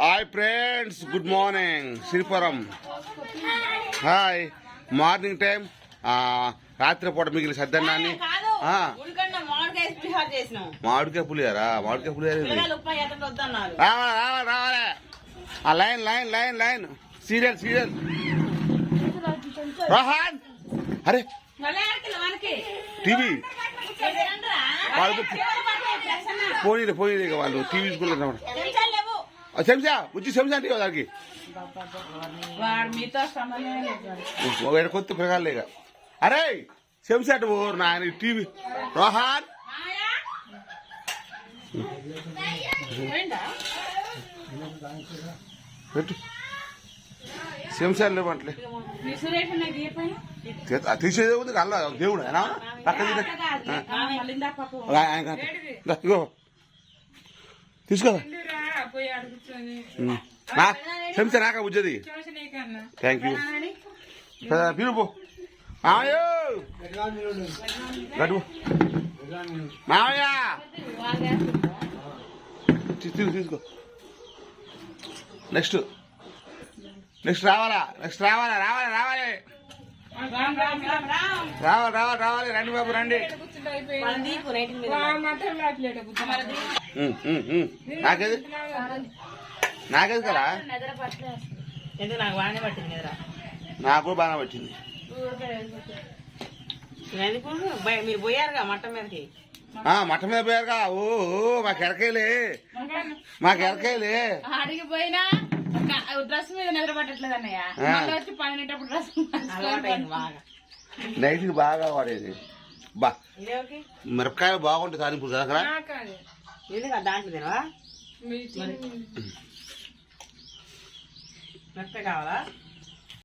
Hi friends, good morning. Sripuram. Hi. Morning time రాత్రి పూట మిగిలిన సద్దన్నాన్ని మామిడికాయ పులియారా? మామిడికాయ పులియారు. రావాలి రావాలి రావాలి. Line line line line. Serial serial. Rohan అరే టీవీ వాళ్ళు పోనీ పోనీ వాళ్ళు టీవీ చూసుకుంటున్నాడు. చెంచా వచ్చి చెంచా అంటే దానికి కొత్త ప్రకారాలేక. అరే చెంచా అంటే ఓరు నాయన టీవీ. రోహన్ పెట్టు. చెంచాలు లేవంటలే తీసేదే ఉంది. కల్లా దేవుడు ఆయన ఇగో తీసుకో. చెంచా నాక బుజ్జది. Thank you. పిలుపు మామయ్య. గడు మామయ్య తీసుకో. నెక్స్ట్ నెక్స్ట్ రావాలా? నెక్స్ట్ రావాలా? రావాలి రావాలి రావాలి రావాలి రావాలి. రండి బాబు రండి. నాకేది నాకేది కదా? నాకు బాగా పట్టింది. మీరు పోయారుగా మట్ట మీదకి. మఠం మీద పోయారుగా. ఓ మాకు ఎరకాయలే, మాకు ఎరకాయలే. అడిగి పోయినా డ్రెస్ మీద నిద్ర పట్టట్లేదు అన్నయ్య. వచ్చి పనిటప్పుడు డ్రెస్ నైట్ బాగా వాడేది. బా మిరపకాయలు బాగుంటాయి తాలింపు కదా. దాంట్లో మిరపకాయ కావాలా?